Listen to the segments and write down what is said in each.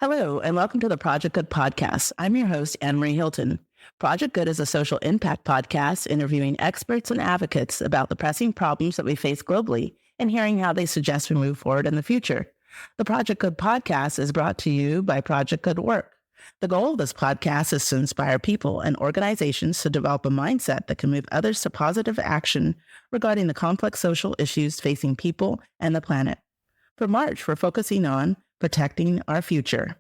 Hello, and welcome to the Project Good podcast. I'm your host, Anne-Marie Hilton. Project Good is a social impact podcast interviewing experts and advocates about the pressing problems that we face globally and hearing how they suggest we move forward in the future. The Project Good podcast is brought to you by Project Good Work. The goal of this podcast is to inspire people and organizations to develop a mindset that can move others to positive action regarding the complex social issues facing people and the planet. For March, we're focusing on protecting our future.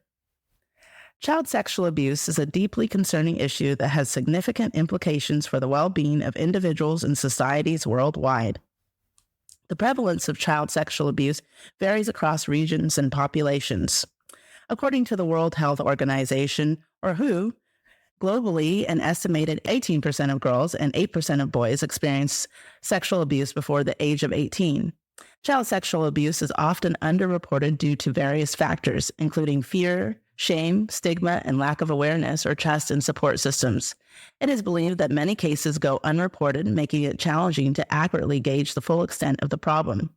Child sexual abuse is a deeply concerning issue that has significant implications for the well-being of individuals and societies worldwide. The prevalence of child sexual abuse varies across regions and populations. According to the World Health Organization, or WHO, globally, an estimated 18% of girls and 8% of boys experience sexual abuse before the age of 18. Child sexual abuse is often underreported due to various factors, including fear, shame, stigma, and lack of awareness or trust in support systems. It is believed that many cases go unreported, making it challenging to accurately gauge the full extent of the problem.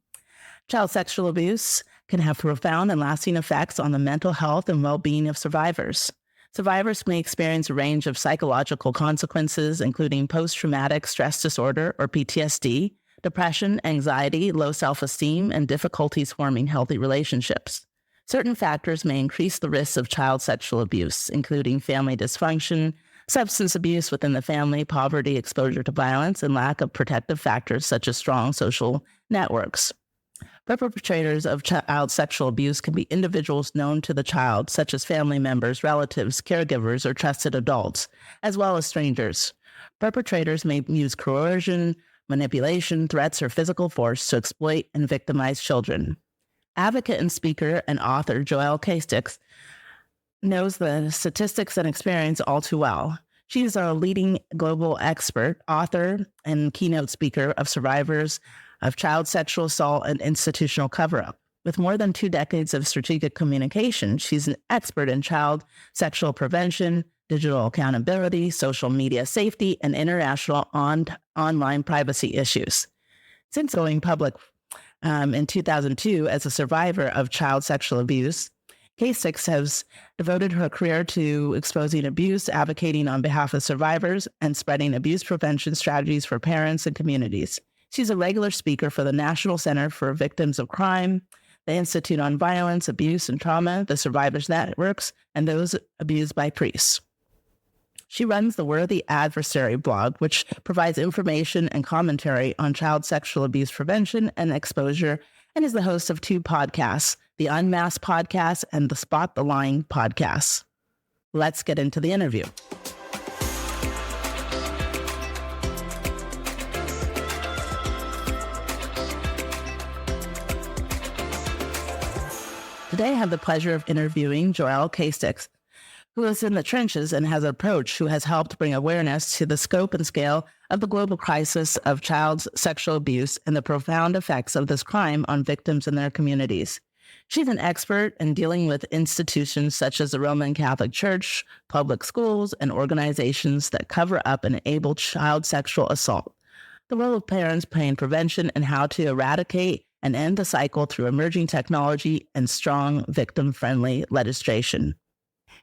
Child sexual abuse can have profound and lasting effects on the mental health and well-being of survivors. Survivors may experience a range of psychological consequences, including post-traumatic stress disorder or PTSD, depression, anxiety, low self-esteem, and difficulties forming healthy relationships. Certain factors may increase the risks of child sexual abuse, including family dysfunction, substance abuse within the family, poverty, exposure to violence, and lack of protective factors such as strong social networks. Perpetrators of child sexual abuse can be individuals known to the child, such as family members, relatives, caregivers, or trusted adults, as well as strangers. Perpetrators may use coercion, manipulation, threats, or physical force to exploit and victimize children. Advocate and speaker and author Joelle knows the statistics and experience all too well. She is a leading global expert, author, and keynote speaker of survivors of child sexual assault and institutional cover-up. With more than 2 decades of strategic communication, she's an expert in child sexual prevention, digital accountability, social media safety, and international online privacy issues. Since going public in 2002 as a survivor of child sexual abuse, K6 has devoted her career to exposing abuse, advocating on behalf of survivors, and spreading abuse prevention strategies for parents and communities. She's a regular speaker for the National Center for Victims of Crime, the Institute on Violence, Abuse, and Trauma, the Survivors Networks, and those abused by priests. She runs the Worthy Adversary blog, which provides information and commentary on child sexual abuse prevention and exposure, and is the host of 2 podcasts, the Unmasked podcast and the Spot the Lying podcast. Let's get into the interview. Today, I have the pleasure of interviewing Joelle K6, who is in the trenches and has an approach who has helped bring awareness to the scope and scale of the global crisis of child sexual abuse and the profound effects of this crime on victims and their communities. She's an expert in dealing with institutions such as the Roman Catholic Church, public schools, and organizations that cover up and enable child sexual assault. The role of parents playing prevention and how to eradicate and end the cycle through emerging technology and strong victim-friendly legislation.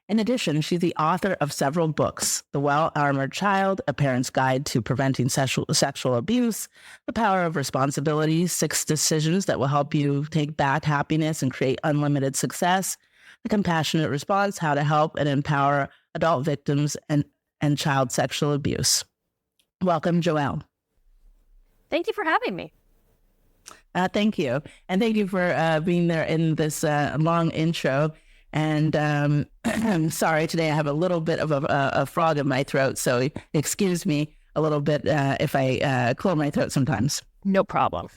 In addition, she's the author of several books: The Well-Armored Child, A Parent's Guide to Preventing Sexual Abuse, The Power of Responsibility, 6 Decisions That Will Help You Take Back Happiness and Create Unlimited Success, The Compassionate Response, How to Help and Empower Adult Victims and Child Sexual Abuse. Welcome, Joelle. Thank you for having me. Thank you. And thank you for being there in this long intro. And I'm sorry, today I have a little bit of a frog in my throat, so excuse me a little bit if I clear my throat sometimes. No problem.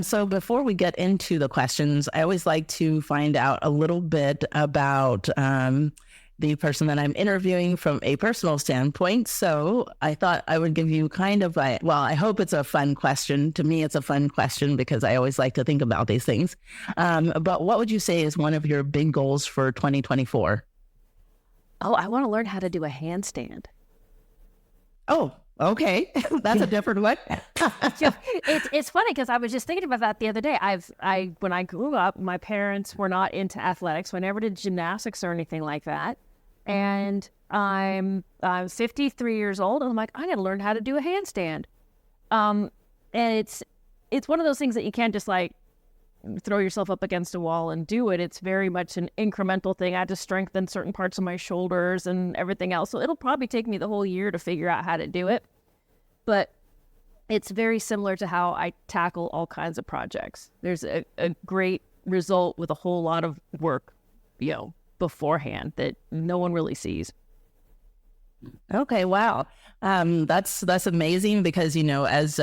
So before we get into the questions, I always like to find out a little bit about the person that I'm interviewing from a personal standpoint. So I thought I would give you kind of I hope it's a fun question. To me, it's a fun question because I always like to think about these things. But what would you say is one of your big goals for 2024? Oh, I want to learn how to do a handstand. Oh, Okay, that's a different one. So it's funny because I was just thinking about that the other day. When I grew up, my parents were not into athletics, so I never did gymnastics or anything like that. And I'm 53 years old, and I'm like, I got to learn how to do a handstand. And it's one of those things that you can't just like throw yourself up against a wall and do it. It's very much an incremental thing. I had to strengthen certain parts of my shoulders and everything else. So it'll probably take me the whole year to figure out how to do it. But it's very similar to how I tackle all kinds of projects. There's a great result with a whole lot of work, beforehand that no one really sees. Okay, wow. That's amazing because, as,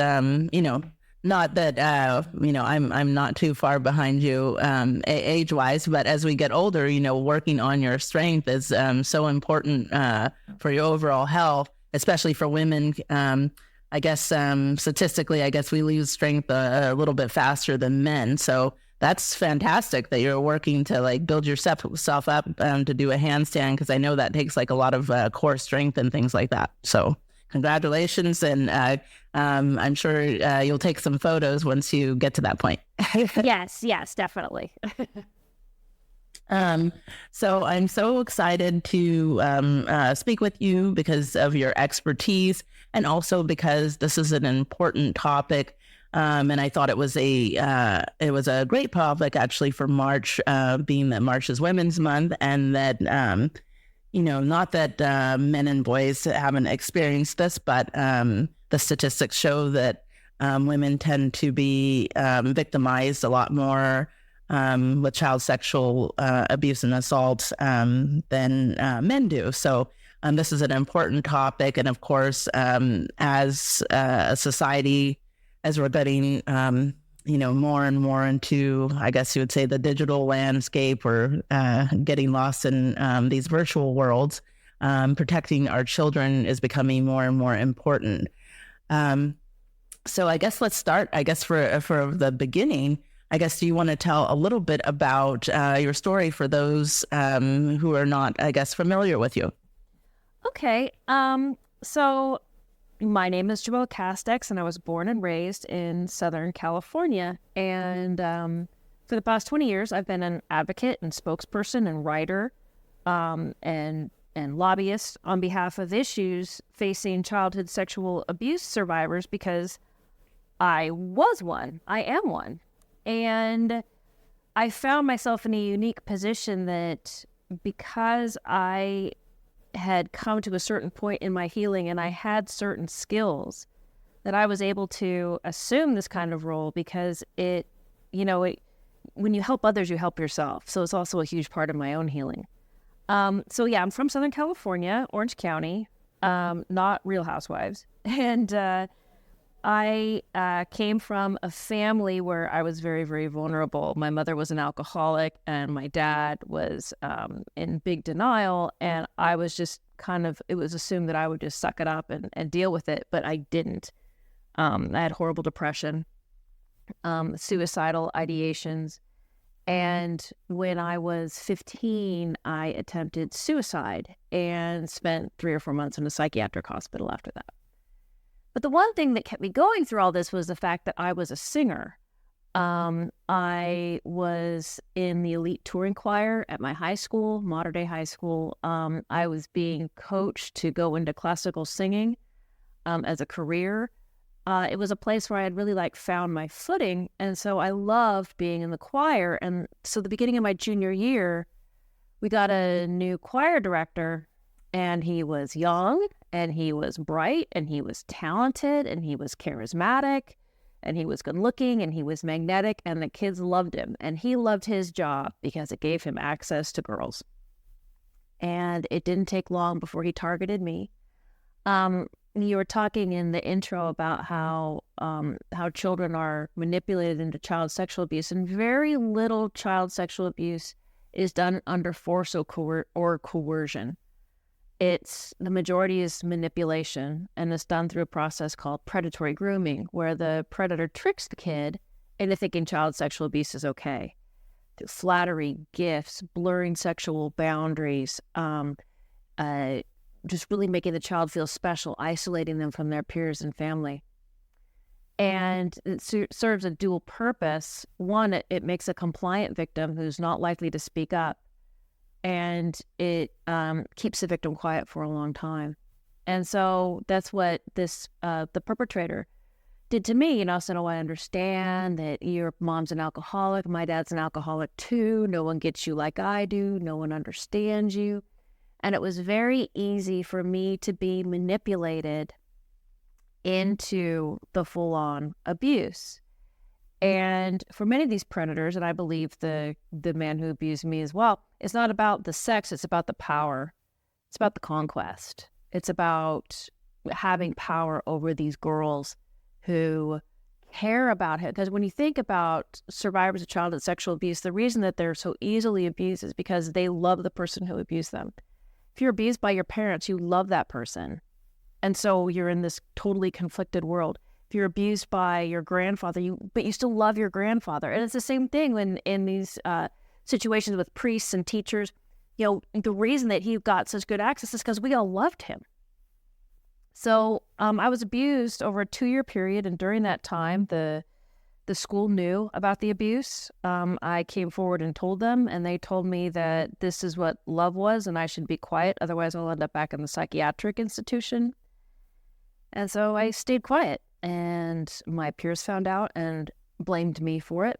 not that, I'm not too far behind you age wise, but as we get older, working on your strength is so important for your overall health, especially for women. I guess statistically, I guess we lose strength a little bit faster than men. So that's fantastic that you're working to like build yourself up to do a handstand, because I know that takes like a lot of core strength and things like that. So congratulations. And I'm sure you'll take some photos once you get to that point. Yes, definitely. So I'm so excited to speak with you because of your expertise, and also because this is an important topic. And I thought it was a great topic actually for March, being that March is Women's Month, and that not that men and boys haven't experienced this, but the statistics show that women tend to be victimized a lot more with child sexual abuse and assault than men do. So this is an important topic. And of course, as a society, as we're getting, more and more into, I guess you would say, the digital landscape, or getting lost in these virtual worlds, protecting our children is becoming more and more important. So I guess let's start, I guess, for the beginning. I guess, do you want to tell a little bit about your story for those who are not, I guess, familiar with you? Okay. So my name is Joelle Castex, and I was born and raised in Southern California. And for the past 20 years, I've been an advocate and spokesperson and writer and lobbyist on behalf of issues facing childhood sexual abuse survivors, because I was one. I am one. And I found myself in a unique position that, because I had come to a certain point in my healing and I had certain skills, that I was able to assume this kind of role, because when you help others, you help yourself. So it's also a huge part of my own healing. So yeah, I'm from Southern California, Orange County, not Real Housewives. And I came from a family where I was very, very vulnerable. My mother was an alcoholic, and my dad was in big denial. And I was just it was assumed that I would just suck it up and deal with it, but I didn't. I had horrible depression, suicidal ideations. And when I was 15, I attempted suicide and spent 3 or 4 months in a psychiatric hospital after that. But the one thing that kept me going through all this was the fact that I was a singer. I was in the elite touring choir at my high school, Mater Dei High School. I was being coached to go into classical singing as a career. It was a place where I had really found my footing. And so I loved being in the choir. And so the beginning of my junior year, we got a new choir director, and he was young, and he was bright, and he was talented, and he was charismatic, and he was good looking, and he was magnetic, and the kids loved him. And he loved his job because it gave him access to girls. And it didn't take long before he targeted me. You were talking in the intro about how children are manipulated into child sexual abuse, and very little child sexual abuse is done under force or coercion. The majority is manipulation, and it's done through a process called predatory grooming, where the predator tricks the kid into thinking child sexual abuse is okay. Through flattery, gifts, blurring sexual boundaries, just really making the child feel special, isolating them from their peers and family. And it serves a dual purpose. One, it makes a compliant victim who's not likely to speak up, and it keeps the victim quiet for a long time. And so that's what the perpetrator did to me. So I understand that your mom's an alcoholic, my dad's an alcoholic too. No one gets you like I do. No one understands you. And it was very easy for me to be manipulated into the full-on abuse. And for many of these predators, and I believe the man who abused me as well, it's not about the sex, it's about the power. It's about the conquest. It's about having power over these girls who care about it. Because when you think about survivors of childhood sexual abuse, the reason that they're so easily abused is because they love the person who abused them. If you're abused by your parents, you love that person. And so you're in this totally conflicted world. If you're abused by your grandfather, but you still love your grandfather. And it's the same thing when in these situations with priests and teachers. The reason that he got such good access is because we all loved him. So I was abused over a 2-year period, and during that time, the school knew about the abuse. I came forward and told them, and they told me that this is what love was, and I should be quiet, otherwise I'll end up back in the psychiatric institution. And so I stayed quiet, and my peers found out and blamed me for it.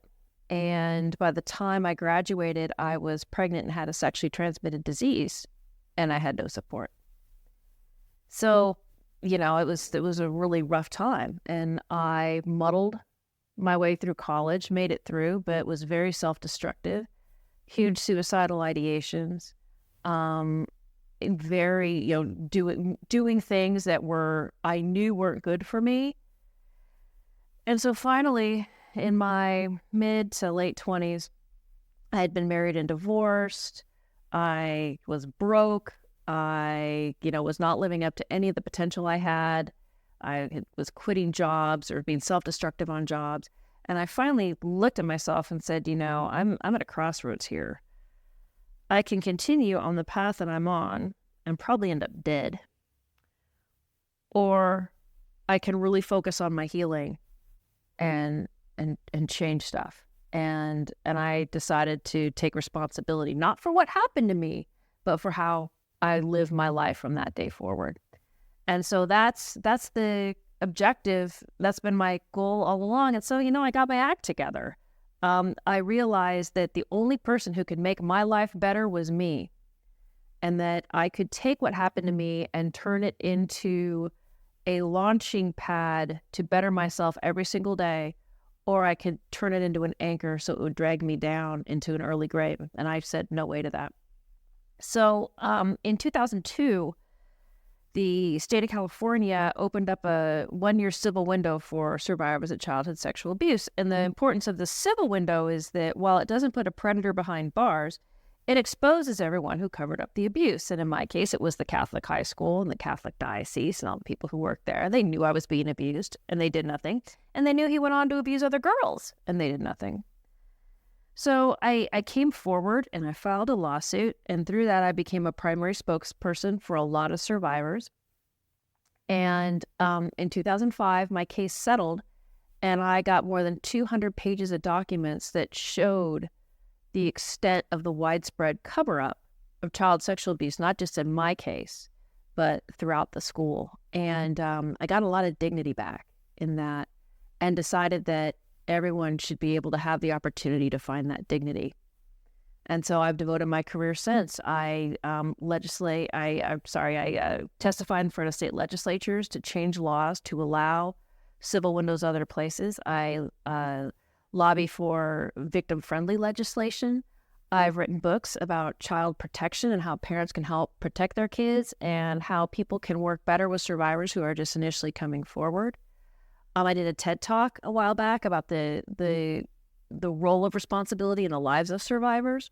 And by the time I graduated, I was pregnant and had a sexually transmitted disease, and I had no support. So, it was a really rough time, and I muddled my way through college, made it through, but it was very self-destructive, huge suicidal ideations, very, doing things that I knew weren't good for me. And so finally, in my mid to late 20s, I had been married and divorced. I was broke. I, was not living up to any of the potential I had. Was quitting jobs or being self-destructive on jobs. And I finally looked at myself and said, I'm at a crossroads here. I can continue on the path that I'm on and probably end up dead. Or I can really focus on my healing and change stuff. And I decided to take responsibility, not for what happened to me, but for how I live my life from that day forward. And so that's the objective. That's been my goal all along. And so, I got my act together. I realized that the only person who could make my life better was me, and that I could take what happened to me and turn it into a launching pad to better myself every single day, or I could turn it into an anchor so it would drag me down into an early grave. And I said no way to that. So in 2002, the state of California opened up a 1-year civil window for survivors of childhood sexual abuse. And the importance of the civil window is that while it doesn't put a predator behind bars, it exposes everyone who covered up the abuse. And in my case, it was the Catholic high school and the Catholic diocese and all the people who worked there. They knew I was being abused, and they did nothing. And they knew he went on to abuse other girls, and they did nothing. So I came forward and I filed a lawsuit, and through that I became a primary spokesperson for a lot of survivors. And in 2005, my case settled, and I got more than 200 pages of documents that showed the extent of the widespread cover-up of child sexual abuse, not just in my case, but throughout the school. And I got a lot of dignity back in that, and decided that everyone should be able to have the opportunity to find that dignity. And so I've devoted my career since. I testified in front of state legislatures to change laws to allow civil windows other places. I lobby for victim-friendly legislation. I've written books about child protection and how parents can help protect their kids, and how people can work better with survivors who are just initially coming forward. I did a TED Talk a while back about the role of responsibility in the lives of survivors.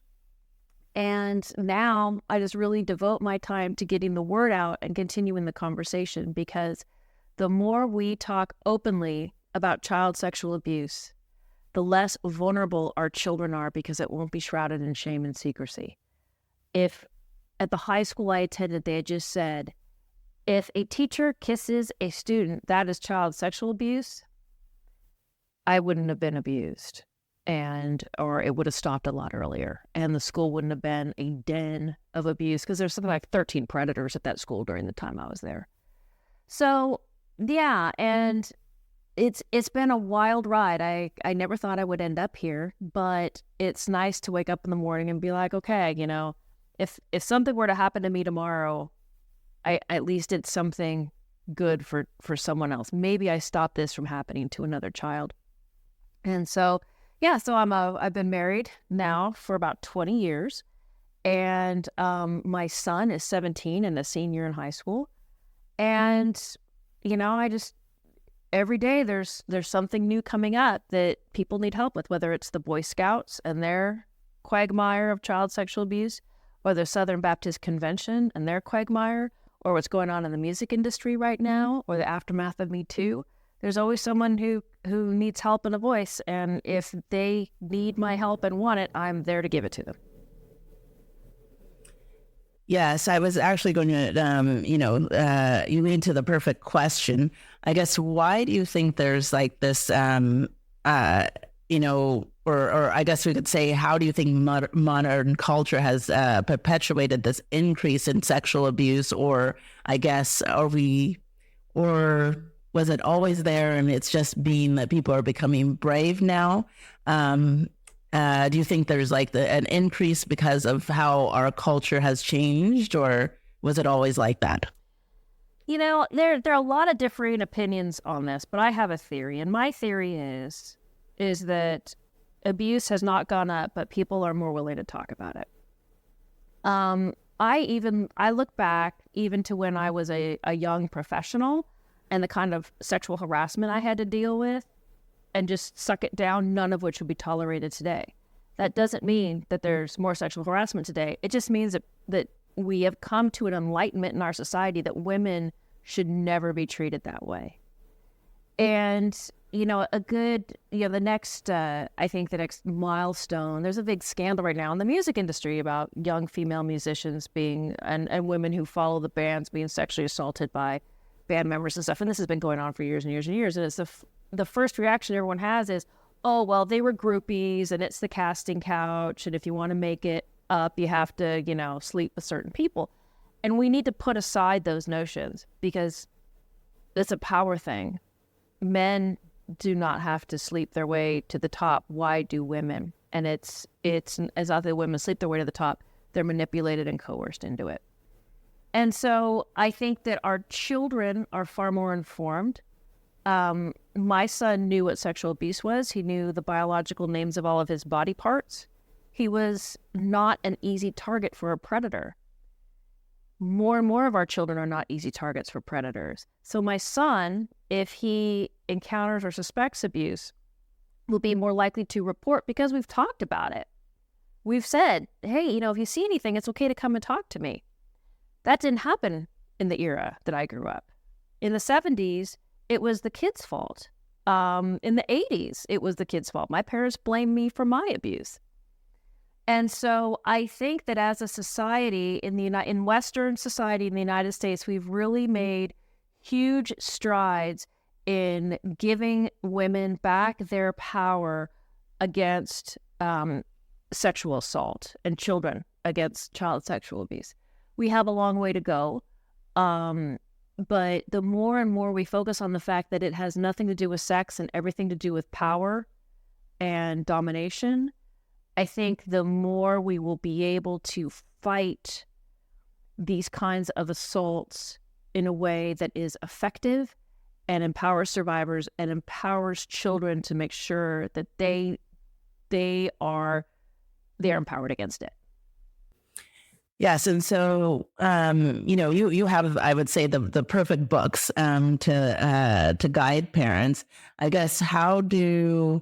And now I just really devote my time to getting the word out and continuing the conversation, because the more we talk openly about child sexual abuse, the less vulnerable our children are, because it won't be shrouded in shame and secrecy. If at the high school I attended, they had just said, if a teacher kisses a student, that is child sexual abuse. I wouldn't have been abused, or it would have stopped a lot earlier, and the school wouldn't have been a den of abuse, because there's something like 13 predators at that school during the time I was there. So yeah, and it's been a wild ride. I never thought I would end up here, but it's nice to wake up in the morning and be like, okay, if something were to happen to me tomorrow, I at least did something good for someone else. Maybe I stopped this from happening to another child. And so, yeah, so I've been married now for about 20 years, and my son is 17 and a senior in high school. And, I just, every day there's something new coming up that people need help with, whether it's the Boy Scouts and their quagmire of child sexual abuse, or the Southern Baptist Convention and their quagmire, or what's going on in the music industry right now, or the aftermath of Me Too. There's always someone who needs help and a voice, and if they need my help and want it, I'm there to give it to them. Yes, I was actually going to, you lead to the perfect question. I guess, why do you think there's like this, or I guess we could say, how do you think modern culture has perpetuated this increase in sexual abuse? Or I guess, or was it always there and it's just being that people are becoming brave now? Do you think there's like an increase because of how our culture has changed, or was it always like that? There are a lot of differing opinions on this, but I have a theory, and my theory is that abuse has not gone up, but people are more willing to talk about it. I look back even to when I was a young professional and the kind of sexual harassment I had to deal with, and just suck it down, none of which would be tolerated today. That doesn't mean that there's more sexual harassment today. It just means that we have come to an enlightenment in our society that women should never be treated that way. And, the next milestone, there's a big scandal right now in the music industry about young female musicians and women who follow the bands being sexually assaulted by band members and stuff. And this has been going on for years and years and years. And it's the first reaction everyone has is, oh, well, they were groupies and it's the casting couch. And if you want to make it up, you have to, sleep with certain people. And we need to put aside those notions, because it's a power thing. Men do not have to sleep their way to the top. Why do women? And it's as often women sleep their way to the top, they're manipulated and coerced into it. And so I think that our children are far more informed. My son knew what sexual abuse was. He knew the biological names of all of his body parts. He was not an easy target for a predator. More and more of our children are not easy targets for predators. So my son, if he encounters or suspects abuse, will be more likely to report, because we've talked about it. We've said, hey, if you see anything, it's okay to come and talk to me. That didn't happen in the era that I grew up. In the 70s, it was the kid's fault. In the 80s, it was the kid's fault. My parents blamed me for my abuse. And so I think that as a society in Western society in the United States, we've really made huge strides in giving women back their power against sexual assault, and children against child sexual abuse. We have a long way to go. But the more and more we focus on the fact that it has nothing to do with sex and everything to do with power and domination, I think the more we will be able to fight these kinds of assaults in a way that is effective and empowers survivors and empowers children to make sure that they are empowered against it. Yes, and so you have, I would say, the perfect books to guide parents. I guess how do you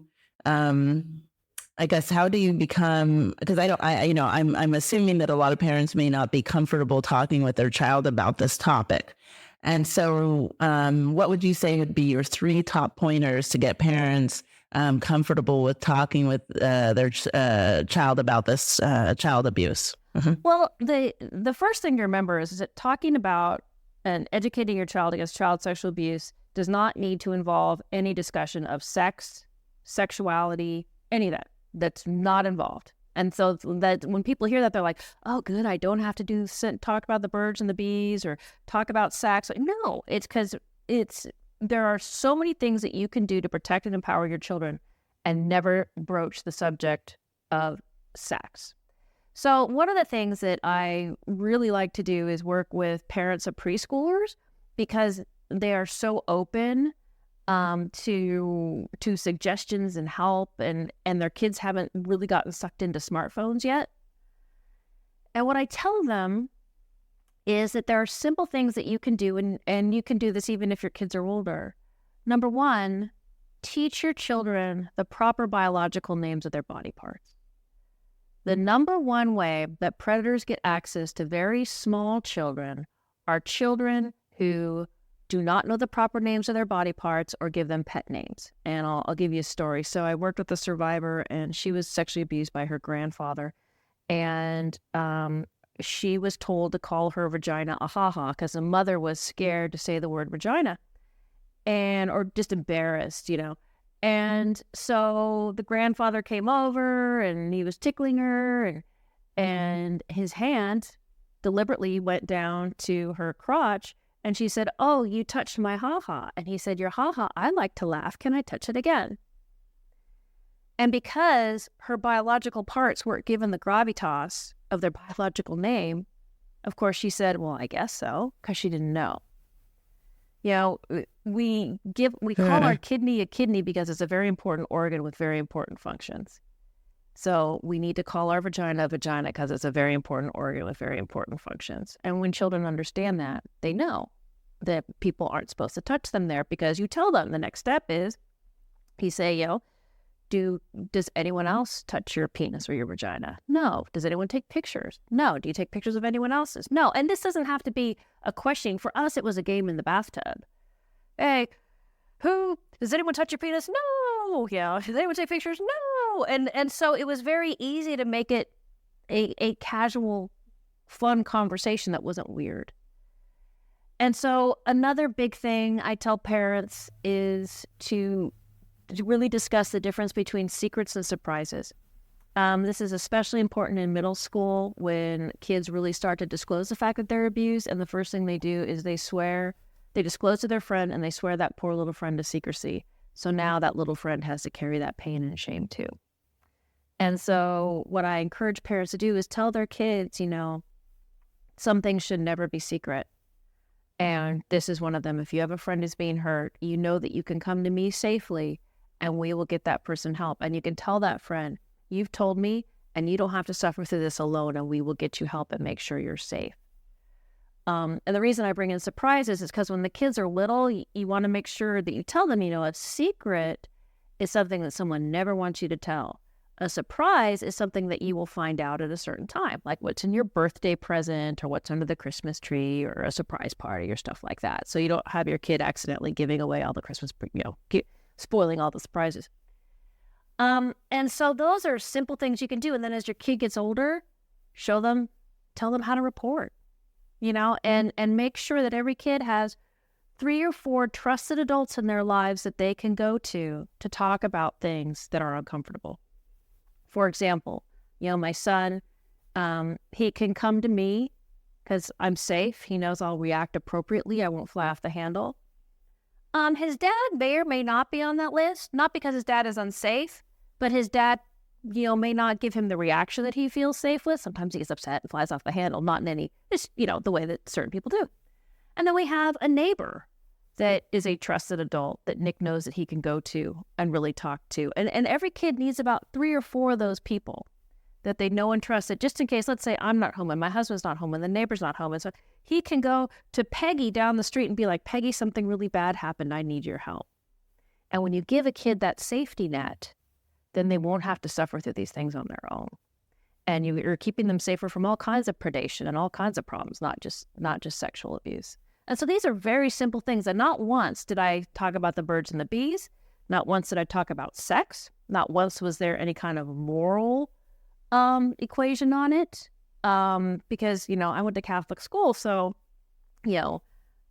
become? Because I'm assuming that a lot of parents may not be comfortable talking with their child about this topic, and so what would you say would be your 3 top pointers to get parents comfortable with talking with their child about this child abuse? Mm-hmm. Well, the first thing to remember is that talking about And educating your child against child sexual abuse does not need to involve any discussion of sex, sexuality, any of that. That's not involved. And so that when people hear that, they're like, oh, good, I don't have to talk about the birds and the bees or talk about sex. No, it's because there are so many things that you can do to protect and empower your children and never broach the subject of sex. So one of the things that I really like to do is work with parents of preschoolers because they are so open to suggestions and help, and their kids haven't really gotten sucked into smartphones yet. And what I tell them is that there are simple things that you can do, and you can do this even if your kids are older. Number one, teach your children the proper biological names of their body parts. The number one way that predators get access to very small children are children who do not know the proper names of their body parts or give them pet names. And I'll give you a story. So I worked with a survivor, and she was sexually abused by her grandfather. And she was told to call her vagina a ha-ha because the mother was scared to say the word vagina or just embarrassed, And so the grandfather came over and he was tickling her, and his hand deliberately went down to her crotch. And she said, oh, you touched my ha-ha. And he said, your ha-ha, I like to laugh. Can I touch it again? And because her biological parts weren't given the gravitas of their biological name, of course she said, well, I guess so, because she didn't know. We call our kidney a kidney because it's a very important organ with very important functions. So we need to call our vagina a vagina because it's a very important organ with very important functions. And when children understand that, they know that people aren't supposed to touch them there because you tell them the next step is, you say, does anyone else touch your penis or your vagina? No. Does anyone take pictures? No. Do you take pictures of anyone else's? No. And this doesn't have to be a question. For us, it was a game in the bathtub. Hey, does anyone touch your penis? No. Does anyone take pictures? No. And so it was very easy to make it a casual, fun conversation that wasn't weird. And so another big thing I tell parents is to really discuss the difference between secrets and surprises. This is especially important in middle school when kids really start to disclose the fact that they're abused, and the first thing they do is they disclose to their friend, and they swear that poor little friend to secrecy. So now that little friend has to carry that pain and shame too. And so what I encourage parents to do is tell their kids, some things should never be secret. And this is one of them. If you have a friend who's being hurt, you know that you can come to me safely and we will get that person help. And you can tell that friend, you've told me and you don't have to suffer through this alone, and we will get you help and make sure you're safe. And the reason I bring in surprises is because when the kids are little, you want to make sure that you tell them, a secret is something that someone never wants you to tell. A surprise is something that you will find out at a certain time, like what's in your birthday present or what's under the Christmas tree or a surprise party or stuff like that. So you don't have your kid accidentally giving away all the Christmas, spoiling all the surprises. And so those are simple things you can do. And then as your kid gets older, tell them how to report, and make sure that every kid has 3 or 4 trusted adults in their lives that they can go to talk about things that are uncomfortable. For example, my son, he can come to me because I'm safe. He knows I'll react appropriately. I won't fly off the handle. His dad may or may not be on that list, not because his dad is unsafe, but his dad, may not give him the reaction that he feels safe with. Sometimes he gets upset and flies off the handle, not in any, just, the way that certain people do. And then we have a neighbor that is a trusted adult that Nick knows that he can go to and really talk to. And every kid needs about 3 or 4 of those people that they know and trust, that just in case, let's say I'm not home and my husband's not home and the neighbor's not home. And so he can go to Peggy down the street and be like, Peggy, something really bad happened. I need your help. And when you give a kid that safety net, then they won't have to suffer through these things on their own. And you're keeping them safer from all kinds of predation and all kinds of problems, not just sexual abuse. And so these are very simple things. And not once did I talk about the birds and the bees. Not once did I talk about sex. Not once was there any kind of moral equation on it. Because, I went to Catholic school. So,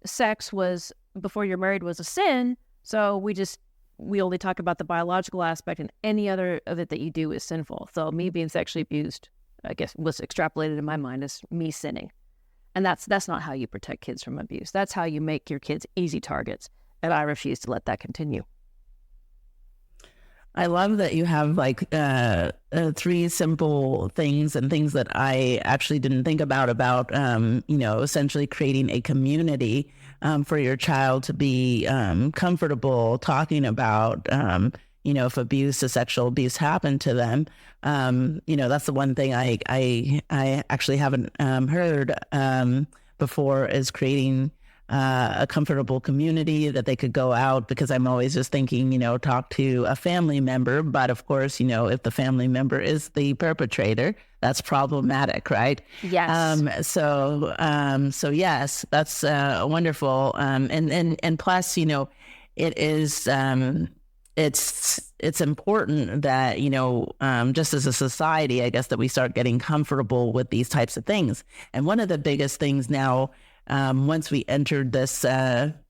sex was before you're married was a sin. So we only talk about the biological aspect, and any other of it that you do is sinful. So me being sexually abused, I guess, was extrapolated in my mind as me sinning. And that's not how you protect kids from abuse. That's how you make your kids easy targets. And I refuse to let that continue. I love that you have like three simple things and things that I actually didn't think about, essentially creating a community for your child to be comfortable talking about, if abuse or sexual abuse happened to them. That's the one thing I actually haven't heard before, is creating a comfortable community that they could go out, because I'm always just thinking, talk to a family member. But of course, if the family member is the perpetrator, that's problematic, right? Yes. So yes, that's wonderful. And plus, it is, it's important that, just as a society, I guess, that we start getting comfortable with these types of things. And one of the biggest things now, once we entered this,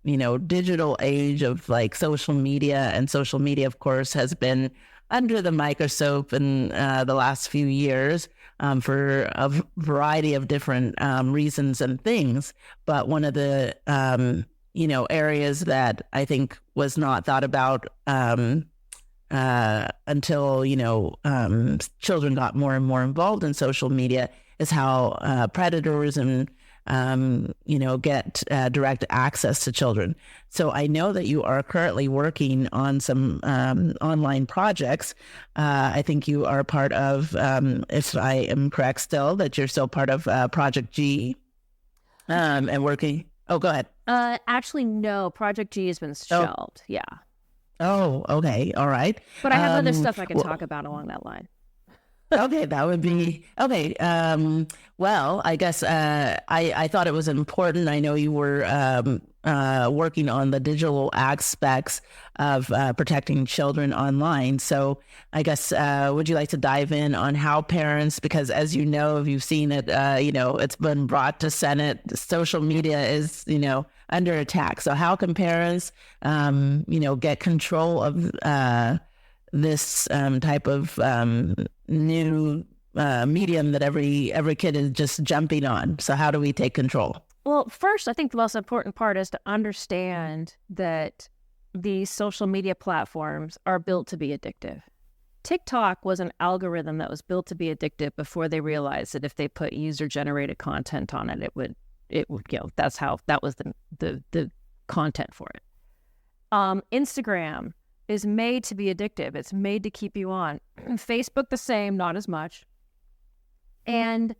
digital age of like social media, and social media, of course, has been under the microscope in the last few years for a variety of different reasons and things. But one of the, areas that I think was not thought about until, children got more and more involved in social media, is how predators and get direct access to children. So I know that you are currently working on some online projects. I think you are part of, if I am correct still, that you're still part of Project G and working. Oh, go ahead. Actually, no. Project G has been shelved. Yeah. Oh, okay. All right. But I have other stuff I can talk about along that line. Okay, that would be okay. Well, I guess I thought it was important. I know you were working on the digital aspects of protecting children online. So I guess would you like to dive in on how parents, because as you know, if you've seen it, it's been brought to Senate. Social media is, under attack. So how can parents, get control of this type of new medium that every kid is just jumping on? So how do we take control? Well, first, I think the most important part is to understand that these social media platforms are built to be addictive. TikTok was an algorithm that was built to be addictive before they realized that if they put user-generated content on it, it would, that was the content for it. Instagram is made to be addictive. It's made to keep you on. Facebook the same, not as much. And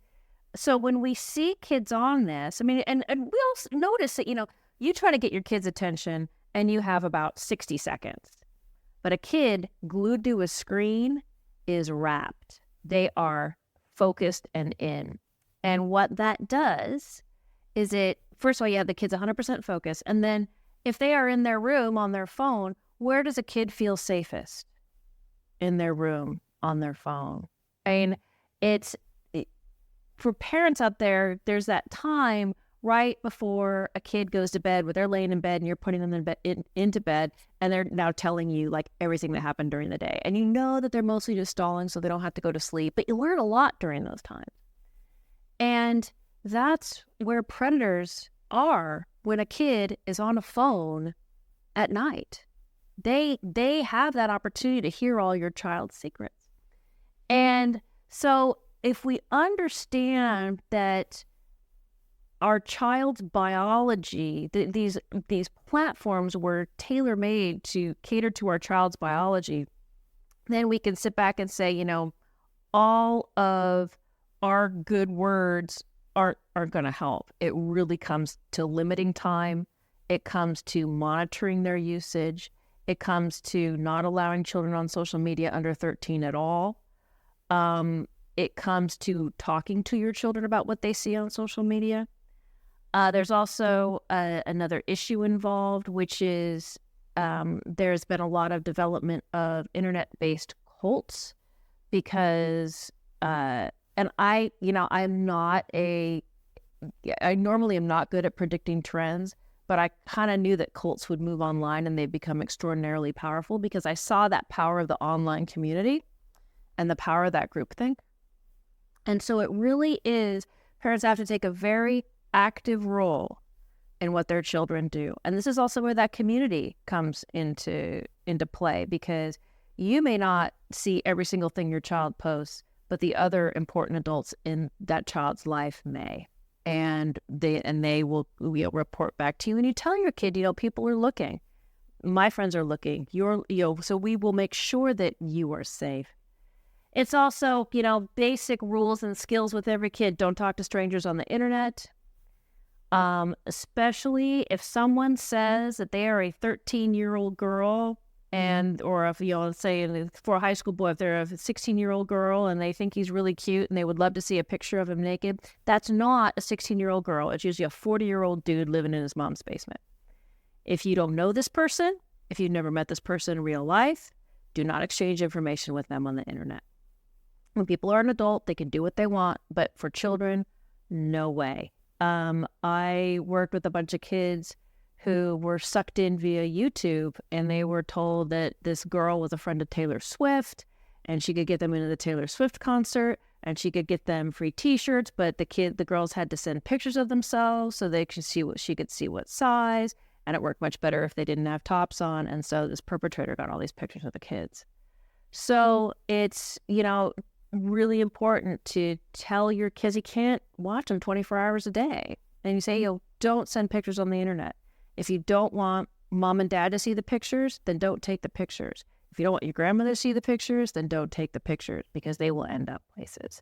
so when we see kids on this, I mean, and we also notice that, you try to get your kid's attention and you have about 60 seconds. But a kid glued to a screen is rapt. They are focused and in. And what that does is first of all, you have the kids 100% focused. And then if they are in their room on their phone, where does a kid feel safest? In their room, on their phone. I mean, for parents out there, there's that time right before a kid goes to bed where they're laying in bed and you're putting them into bed, and they're now telling you like everything that happened during the day. And you know that they're mostly just stalling so they don't have to go to sleep, but you learn a lot during those times. And that's where predators are when a kid is on a phone at night. They have that opportunity to hear all your child's secrets. And so if we understand that our child's biology, these platforms were tailor-made to cater to our child's biology, then we can sit back and say, all of our good words aren't going to help. It really comes to limiting time. It comes to monitoring their usage. It comes to not allowing children on social media under 13 at all. It comes to talking to your children about what they see on social media. There's also another issue involved, which is there's been a lot of development of internet-based cults because, and I normally am not good at predicting trends, but I kind of knew that cults would move online and they'd become extraordinarily powerful because I saw that power of the online community and the power of that groupthink. And so it really is, parents have to take a very active role in what their children do. And this is also where that community comes into play, because you may not see every single thing your child posts, but the other important adults in that child's life may. And they will report back to you. And you tell your kid, people are looking. My friends are looking. So we will make sure that you are safe. It's also, basic rules and skills with every kid. Don't talk to strangers on the internet. Especially if someone says that they are a 13-year-old girl, or if, say for a high school boy, if they're a 16-year-old girl and they think he's really cute and they would love to see a picture of him naked, that's not a 16-year-old girl. It's usually a 40-year-old dude living in his mom's basement. If you don't know this person, if you've never met this person in real life, do not exchange information with them on the internet. When people are an adult, they can do what they want, but for children, no way. I worked with a bunch of kids who were sucked in via YouTube, and they were told that this girl was a friend of Taylor Swift, and she could get them into the Taylor Swift concert, and she could get them free T-shirts, but the girls had to send pictures of themselves so they could see what size, and it worked much better if they didn't have tops on, and so this perpetrator got all these pictures of the kids. So it's, really important to tell your kids you can't watch them 24 hours a day. And you say, don't send pictures on the internet. If you don't want mom and dad to see the pictures, then don't take the pictures. If you don't want your grandmother to see the pictures, then don't take the pictures, because they will end up places.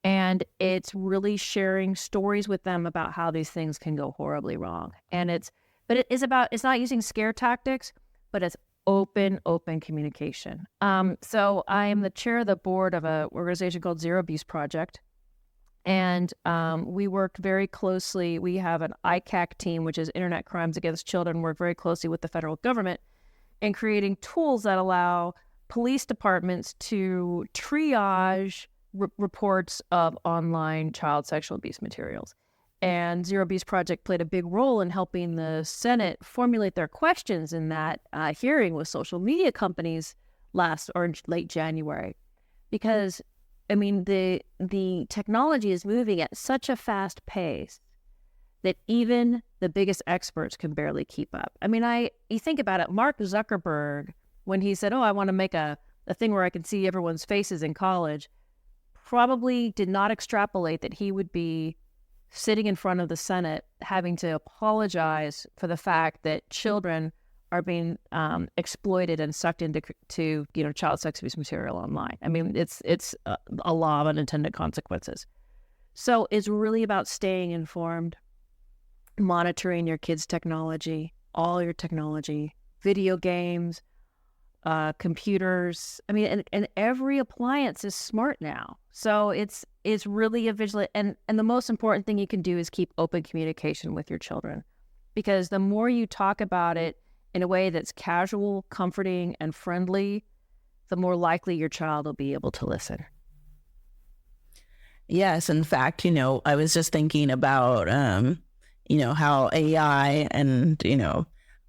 And it's really sharing stories with them about how these things can go horribly wrong. And it's not using scare tactics, but it's open communication. So I am the chair of the board of an organization called Zero Abuse Project. And we worked very closely. We have an ICAC team, which is Internet Crimes Against Children, work very closely with the federal government in creating tools that allow police departments to triage reports of online child sexual abuse materials. And Zero Abuse Project played a big role in helping the Senate formulate their questions in that hearing with social media companies late January. Because, the technology is moving at such a fast pace that even the biggest experts can barely keep up. You think about it, Mark Zuckerberg, when he said, I want to make a thing where I can see everyone's faces in college, probably did not extrapolate that he would be sitting in front of the Senate having to apologize for the fact that children are being exploited and sucked into child sex abuse material online. It's a law of unintended consequences. So it's really about staying informed, monitoring your kids' technology, all your technology, video games, computers. And every appliance is smart now. So it's really a vigilant, and the most important thing you can do is keep open communication with your children, because the more you talk about it in a way that's casual, comforting, and friendly, the more likely your child will be able to listen. Yes, in fact, I was just thinking about, how AI and,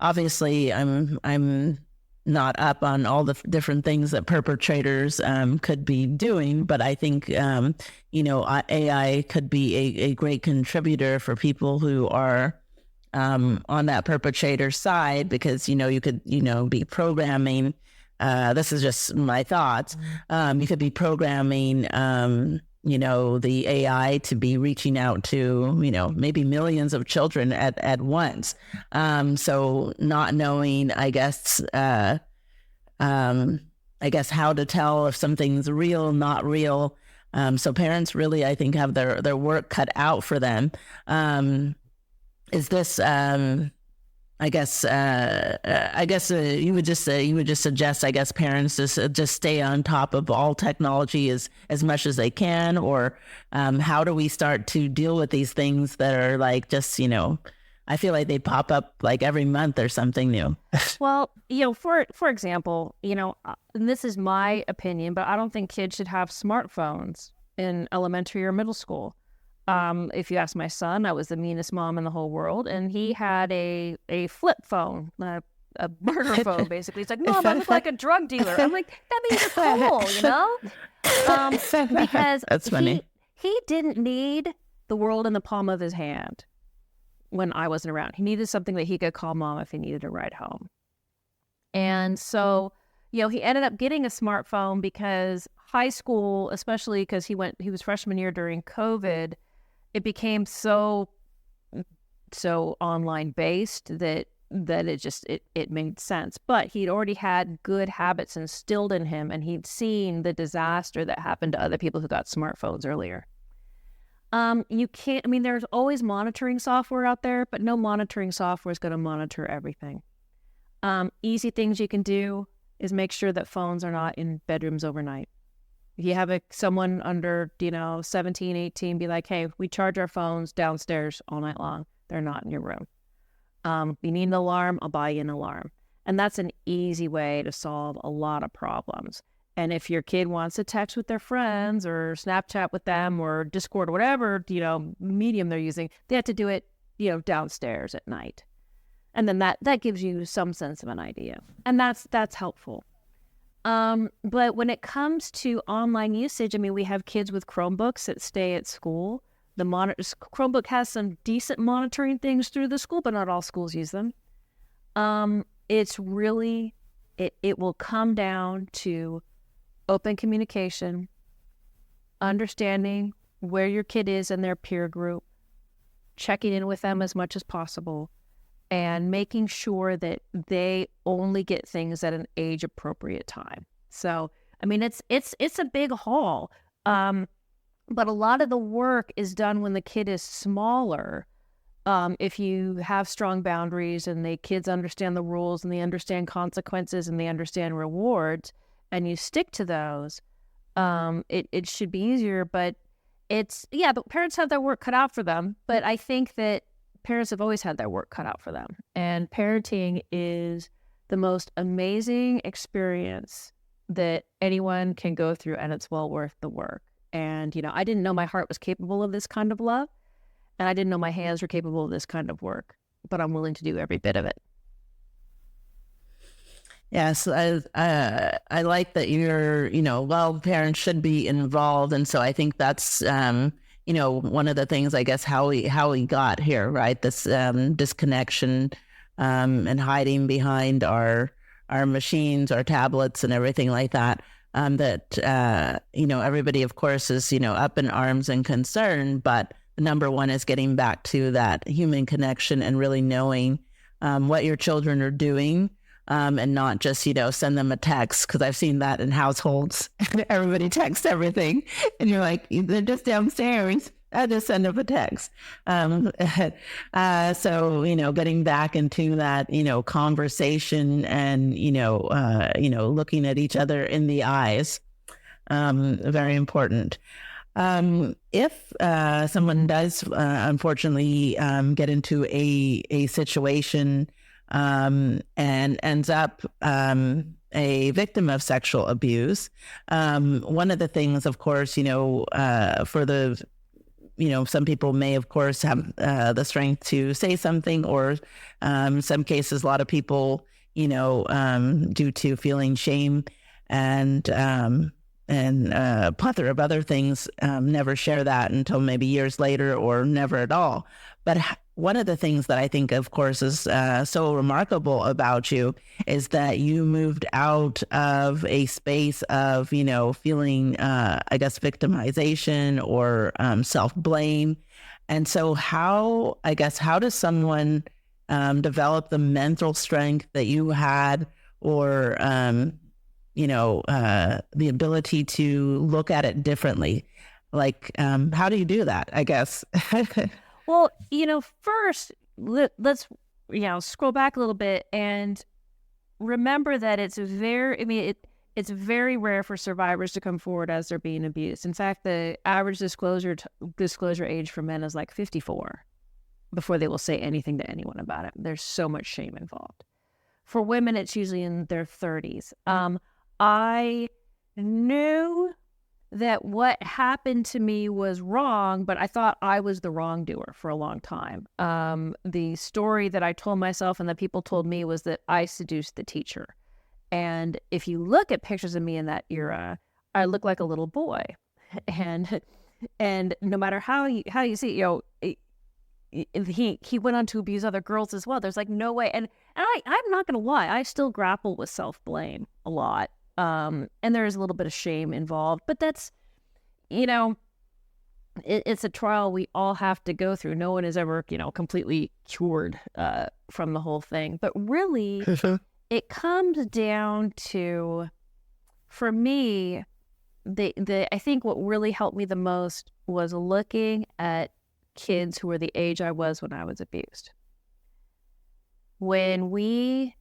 obviously I'm not up on all the different things that perpetrators could be doing, but I think, AI could be a great contributor for people who are on that perpetrator side, because, you could, be programming. This is just my thoughts. You could be programming, the AI to be reaching out to, maybe millions of children at once. So not knowing, I guess how to tell if something's real, not real. So parents really, I think, have their work cut out for them. Is this, you would just suggest, parents just stay on top of all technology as much as they can, or how do we start to deal with these things that are like just, I feel like they pop up like every month or something new. Well, for example, and this is my opinion, but I don't think kids should have smartphones in elementary or middle school. If you ask my son, I was the meanest mom in the whole world, and he had a flip phone, a burner phone, basically. He's like, Mom, I look like a drug dealer. I'm like, that means you're cool, you know? Because That's funny. he didn't need the world in the palm of his hand when I wasn't around. He needed something that he could call Mom if he needed a ride home. And so, you know, he ended up getting a smartphone because high school, especially because he was freshman year during COVID, it became so online based that it made sense. But he'd already had good habits instilled in him, and he'd seen the disaster that happened to other people who got smartphones earlier. There's always monitoring software out there, but no monitoring software is going to monitor everything. Easy things you can do is make sure that phones are not in bedrooms overnight. If you have someone under, 17, 18, be like, hey, we charge our phones downstairs all night long. They're not in your room. You need an alarm, I'll buy you an alarm. And that's an easy way to solve a lot of problems. And if your kid wants to text with their friends or Snapchat with them or Discord or whatever, medium they're using, they have to do it, downstairs at night. And then that gives you some sense of an idea. And that's helpful. But when it comes to online usage, we have kids with Chromebooks that stay at school. The Chromebook has some decent monitoring things through the school, but not all schools use them. It's really, it will come down to open communication, understanding where your kid is in their peer group, checking in with them as much as possible, and making sure that they only get things at an age-appropriate time. So, it's a big haul. But a lot of the work is done when the kid is smaller. If you have strong boundaries and the kids understand the rules and they understand consequences and they understand rewards and you stick to those, it should be easier. But but parents have their work cut out for them. But I think that parents have always had their work cut out for them. And parenting is the most amazing experience that anyone can go through, and it's well worth the work. And, I didn't know my heart was capable of this kind of love, and I didn't know my hands were capable of this kind of work, but I'm willing to do every bit of it. Yes, I like that you're, parents should be involved. And so I think that's, one of the things, I guess, how we got here, right? This disconnection and hiding behind our machines, our tablets and everything like that. Everybody, of course, is, up in arms and concerned, but number one is getting back to that human connection and really knowing what your children are doing, and not just, send them a text, because I've seen that in households. Everybody texts everything, and you're like, they're just downstairs. I just send them a text. So, getting back into that, conversation and, looking at each other in the eyes, very important. If someone does, unfortunately, get into a situation and ends up a victim of sexual abuse, one of the things, of course, for the some people may, of course, have the strength to say something, or some cases, a lot of people, due to feeling shame and a plethora of other things, never share that until maybe years later or never at all. But one of the things that I think, of course, is so remarkable about you is that you moved out of a space of, feeling, victimization or self-blame. And so how does someone develop the mental strength that you had, or, the ability to look at it differently? Like, how do you do that, I guess? Well, first, let's, scroll back a little bit and remember that it's very rare for survivors to come forward as they're being abused. In fact, the average disclosure age for men is like 54 before they will say anything to anyone about it. There's so much shame involved. For women, it's usually in their 30s. I knew that what happened to me was wrong, but I thought I was the wrongdoer for a long time. The story that I told myself and that people told me was that I seduced the teacher. And if you look at pictures of me in that era, I look like a little boy. And no matter how you see, he went on to abuse other girls as well. There's like no way. And I'm not going to lie, I still grapple with self-blame a lot. And there's a little bit of shame involved, but that's, it's a trial we all have to go through. No one is ever, completely cured from the whole thing. But really, it comes down to, for me, I think what really helped me the most was looking at kids who were the age I was when I was abused. When we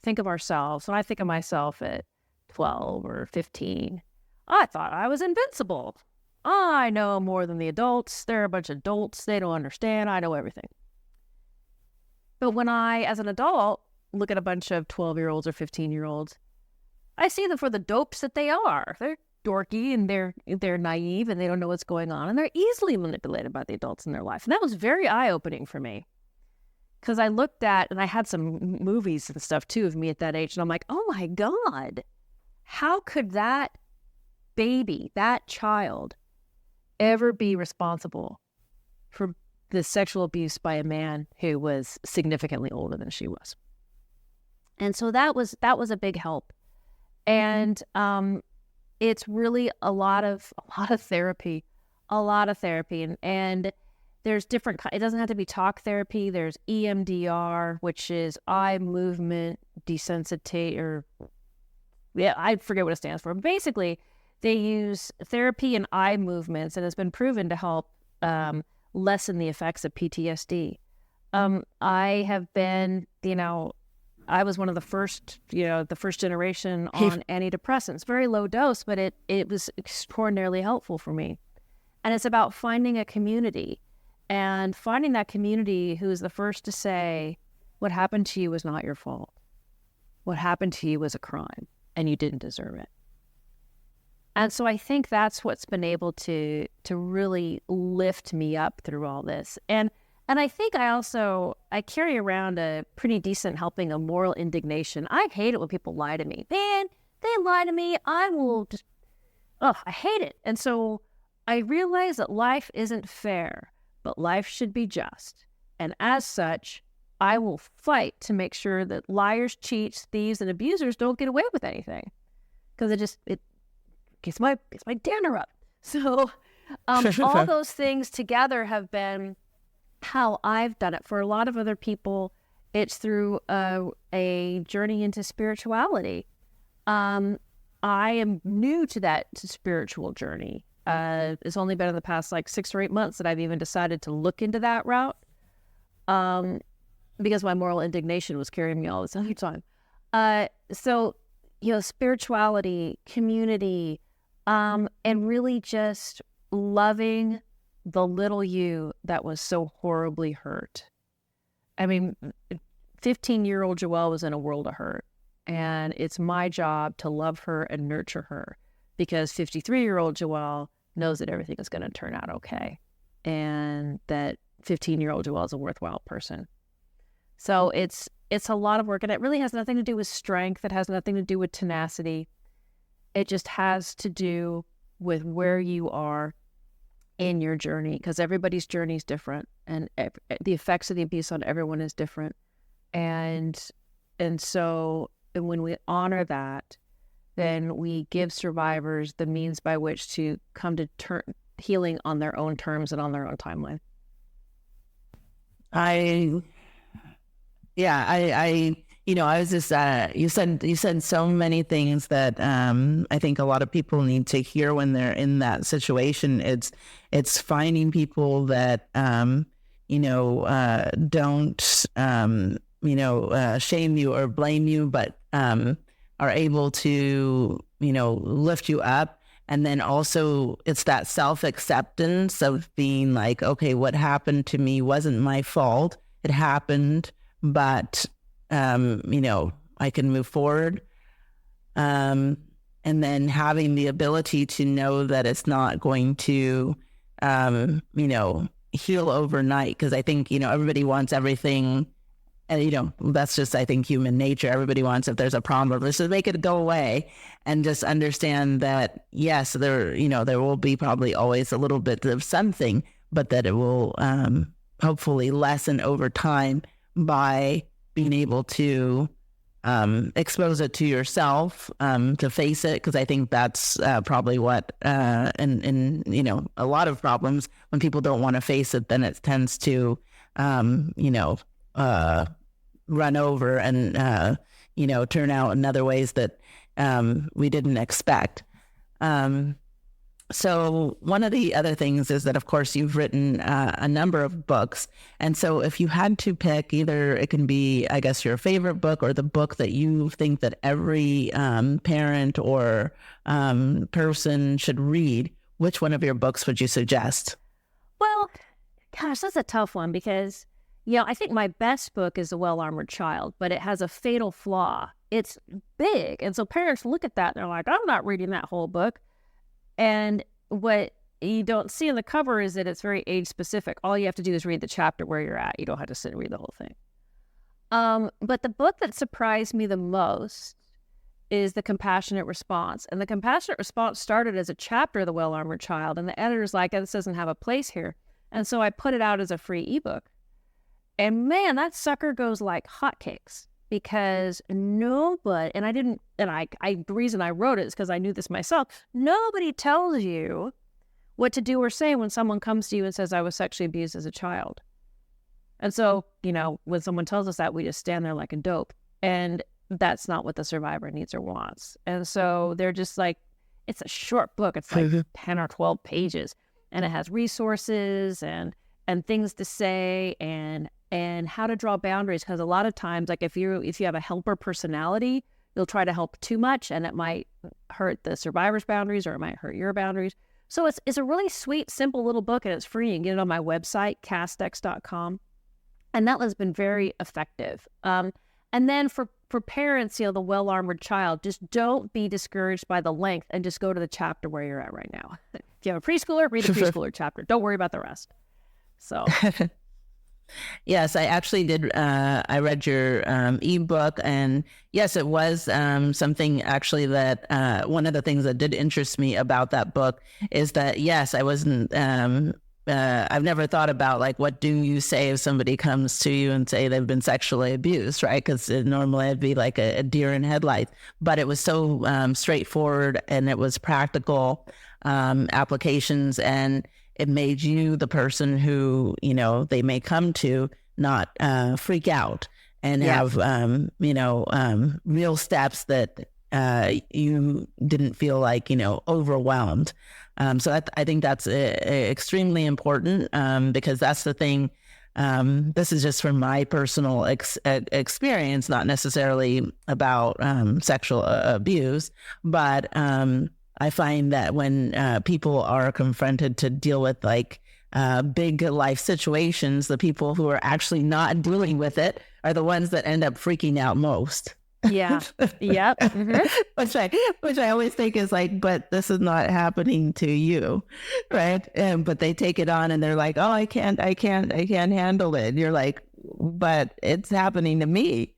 think of ourselves, when I think of myself at 12 or 15, I thought I was invincible. I know more than the adults. They're a bunch of adults. They don't understand. I know everything. But when I, as an adult, look at a bunch of 12-year-olds or 15-year-olds, I see them for the dopes that they are. They're dorky and they're naive and they don't know what's going on, and they're easily manipulated by the adults in their life. And that was very eye-opening for me, because I looked at, and I had some movies and stuff too of me at that age, and I'm like, oh my God, how could that baby, that child, ever be responsible for the sexual abuse by a man who was significantly older than she was? And so that was a big help. And it's really a lot of therapy, and there's different. It doesn't have to be talk therapy. There's EMDR, which is eye movement desensitization, I forget what it stands for. But basically, they use therapy and eye movements, and it's been proven to help lessen the effects of PTSD. I have been, I was one of the first generation on antidepressants, very low dose, but it was extraordinarily helpful for me. And it's about finding a community, and finding that community who is the first to say, what happened to you was not your fault. What happened to you was a crime, and you didn't deserve it. And so I think that's what's been able to really lift me up through all this. And I think I carry around a pretty decent helping of moral indignation. I hate it when people lie to me. Man, they lie to me. I will just, I hate it. And so I realize that life isn't fair, but life should be just. And as such, I will fight to make sure that liars, cheats, thieves, and abusers don't get away with anything. Because it gets my dinner up. So all those things together have been how I've done it. For a lot of other people, it's through a journey into spirituality. I am new to that spiritual journey. It's only been in the past 6 or 8 months that I've even decided to look into that route, because my moral indignation was carrying me all this other time. So, spirituality, community, and really just loving the little you that was so horribly hurt. I mean, 15-year-old Joelle was in a world of hurt, and it's my job to love her and nurture her, because 53-year-old Joelle knows that everything is going to turn out okay, and that 15-year-old Joelle is a worthwhile person. So it's a lot of work, and it really has nothing to do with strength. It has nothing to do with tenacity. It just has to do with where you are in your journey, because everybody's journey is different, and the effects of the abuse on everyone is different. And so when we honor that, then we give survivors the means by which to come to healing on their own terms and on their own timeline. I was just, you said so many things that I think a lot of people need to hear when they're in that situation. It's finding people that, don't, shame you or blame you, but are able to, lift you up. And then also it's that self-acceptance of being like, okay, what happened to me wasn't my fault. It happened, but I can move forward. And and then having the ability to know that it's not going to, heal overnight. Because I think, everybody wants everything. And, that's just, I think, human nature. Everybody wants, if there's a problem, let's just make it go away, and just understand that, yes, there will be probably always a little bit of something, but that it will hopefully lessen over time by being able to expose it to yourself, to face it. Because I think that's probably what, in a lot of problems, when people don't want to face it, then it tends to, run over and, turn out in other ways that we didn't expect. So one of the other things is that, of course, you've written a number of books. And so if you had to pick, either it can be, I guess, your favorite book, or the book that you think that every parent or person should read, which one of your books would you suggest? Well, gosh, that's a tough one, because I think my best book is The Well-Armored Child, but it has a fatal flaw. It's big. And so parents look at that and they're like, I'm not reading that whole book. And what you don't see in the cover is that it's very age specific. All you have to do is read the chapter where you're at. You don't have to sit and read the whole thing. But the book that surprised me the most is The Compassionate Response. And The Compassionate Response started as a chapter of The Well-Armored Child. And the editor's like, this doesn't have a place here. And so I put it out as a free ebook. And man, that sucker goes like hotcakes, because nobody, the reason I wrote it is because I knew this myself. Nobody tells you what to do or say when someone comes to you and says, I was sexually abused as a child. And so, when someone tells us that, we just stand there like a dope. And that's not what the survivor needs or wants. And so they're just like, it's a short book. It's like 10 or 12 pages, and it has resources and things to say and how to draw boundaries. Because a lot of times, like if you have a helper personality, you'll try to help too much, and it might hurt the survivor's boundaries, or it might hurt your boundaries. So it's a really sweet, simple little book, and it's free. You can get it on my website, castex.com. And that has been very effective. And then for parents, The Well-Armored Child, just don't be discouraged by the length, and just go to the chapter where you're at right now. If you have a preschooler, read the preschooler chapter. Don't worry about the rest. So... Yes, I actually did. I read your ebook, and yes, it was something actually that one of the things that did interest me about that book is that, yes, I wasn't, I've never thought about, like, what do you say if somebody comes to you and say they've been sexually abused, right? Because normally it'd be like a deer in headlights, but it was so straightforward, and it was practical applications, and it made you the person who, they may come to, not freak out, and have, real steps that you didn't feel like, overwhelmed. So I think that's extremely important, because that's the thing. This is just from my personal experience, not necessarily about sexual abuse, but I find that when people are confronted to deal with like big life situations, the people who are actually not dealing with it are the ones that end up freaking out most. Yeah. Yep. Mm-hmm. Which I always think is like, but this is not happening to you, right? But they take it on, and they're like, oh, I can't handle it. And you're like, but it's happening to me.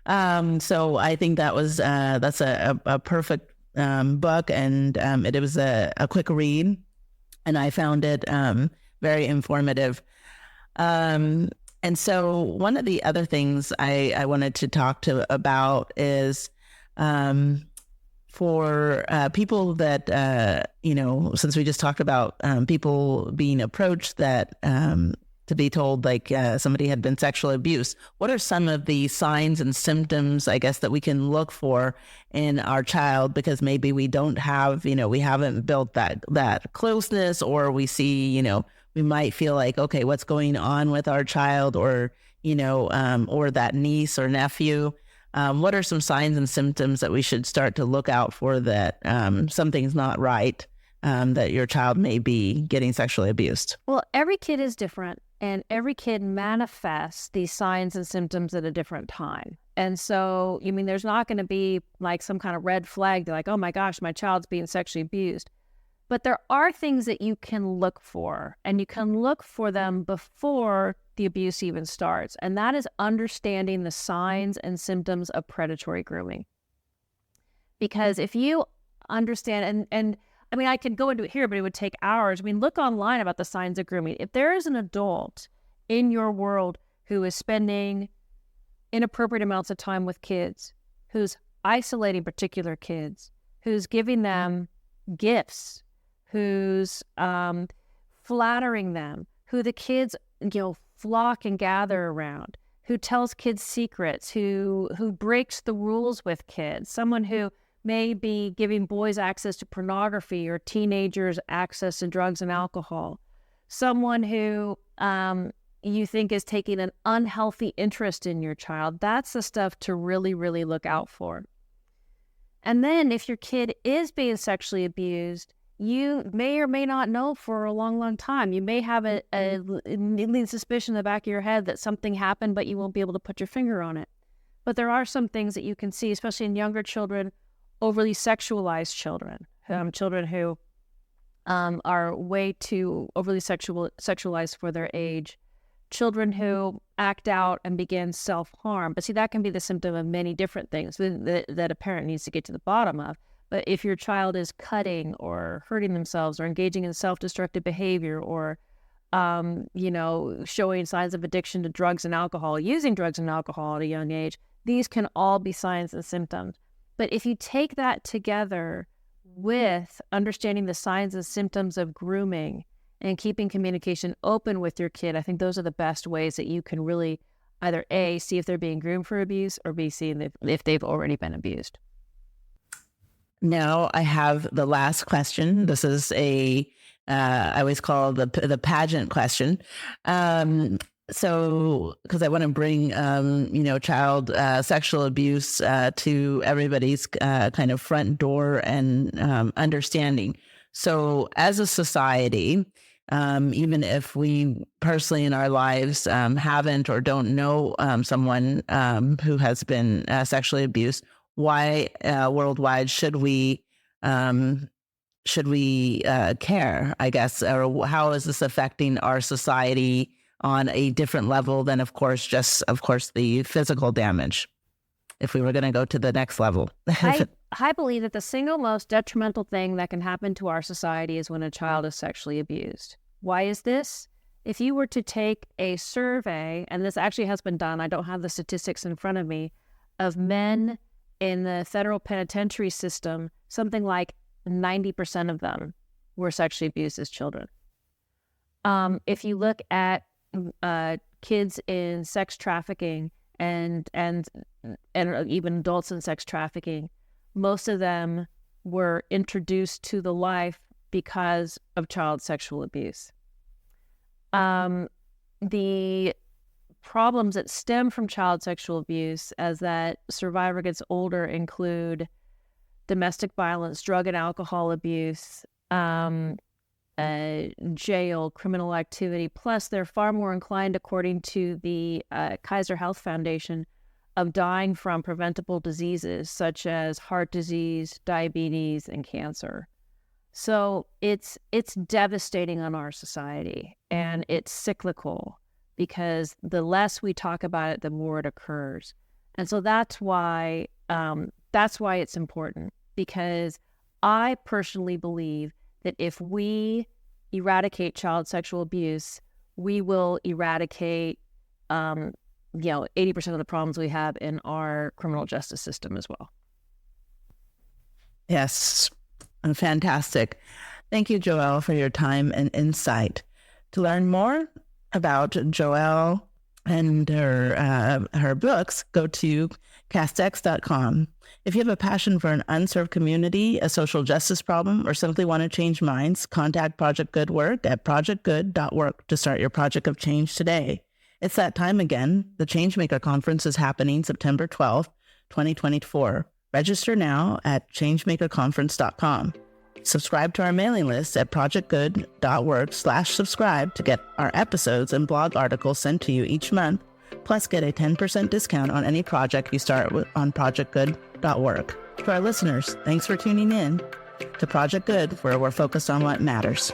So I think that's a perfect book, and it was a quick read, and I found it very informative. And so one of the other things I wanted to talk about is for people that, since we just talked about people being approached that to be told like somebody had been sexually abused, what are some of the signs and symptoms, I guess, that we can look for in our child? Because maybe we don't have, we haven't built that closeness, or we see, we might feel like, okay, what's going on with our child, or, or that niece or nephew? What are some signs and symptoms that we should start to look out for that something's not right, that your child may be getting sexually abused? Well, every kid is different, and every kid manifests these signs and symptoms at a different time. And so, there's not going to be like some kind of red flag. They're like, oh my gosh, my child's being sexually abused. But there are things that you can look for, and you can look for them before the abuse even starts. And that is understanding the signs and symptoms of predatory grooming. Because if you understand, and I could go into it here, but it would take hours. Look online about the signs of grooming. If there is an adult in your world who is spending inappropriate amounts of time with kids, who's isolating particular kids, who's giving them gifts, who's flattering them, who the kids, flock and gather around, who tells kids secrets, who breaks the rules with kids, someone who may be giving boys access to pornography or teenagers access to drugs and alcohol, someone who you think is taking an unhealthy interest in your child. That's the stuff to really, really look out for. And then if your kid is being sexually abused, you may or may not know for a long, long time. You may have a niggling suspicion in the back of your head that something happened, but you won't be able to put your finger on it. But there are some things that you can see, especially in younger children, overly sexualized children, children who are way too overly sexualized for their age, children who act out and begin self-harm. But see, that can be the symptom of many different things that a parent needs to get to the bottom of. But if your child is cutting or hurting themselves or engaging in self-destructive behavior or, showing signs of addiction to drugs and alcohol, using drugs and alcohol at a young age, these can all be signs and symptoms. But if you take that together with understanding the signs and symptoms of grooming and keeping communication open with your kid, I think those are the best ways that you can really either A, see if they're being groomed for abuse, or B, see if they've already been abused. Now I have the last question. This is I always call the pageant question. So, because I want to bring, child sexual abuse to everybody's kind of front door and understanding. So as a society, even if we personally in our lives haven't or don't know someone who has been sexually abused, why worldwide should we care, I guess, or how is this affecting our society on a different level than, of course, the physical damage, if we were going to go to the next level? I believe that the single most detrimental thing that can happen to our society is when a child is sexually abused. Why is this? If you were to take a survey, and this actually has been done, I don't have the statistics in front of me, of men in the federal penitentiary system, something like 90% of them were sexually abused as children. If you look at kids in sex trafficking and even adults in sex trafficking, most of them were introduced to the life because of child sexual abuse. The problems that stem from child sexual abuse as that survivor gets older include domestic violence, drug and alcohol abuse, jail, criminal activity. Plus, they're far more inclined, according to the Kaiser Health Foundation, of dying from preventable diseases such as heart disease, diabetes, and cancer. So it's devastating on our society, and it's cyclical because the less we talk about it, the more it occurs. And so that's why it's important, because I personally believe that if we eradicate child sexual abuse, we will eradicate 80% of the problems we have in our criminal justice system as well. Yes, fantastic. Thank you, Joelle, for your time and insight. To learn more about Joelle and her books, go to castx.com. If you have a passion for an unserved community, a social justice problem, or simply want to change minds, contact Project Good Work at projectgood.work to start your project of change today. It's that time again. The Changemaker Conference is happening September 12th, 2024. Register now at changemakerconference.com. Subscribe to our mailing list at projectgood.work/subscribe to get our episodes and blog articles sent to you each month, Plus, get a 10% discount on any project you start with on projectgood.org. To our listeners, thanks for tuning in to Project Good, where we're focused on what matters.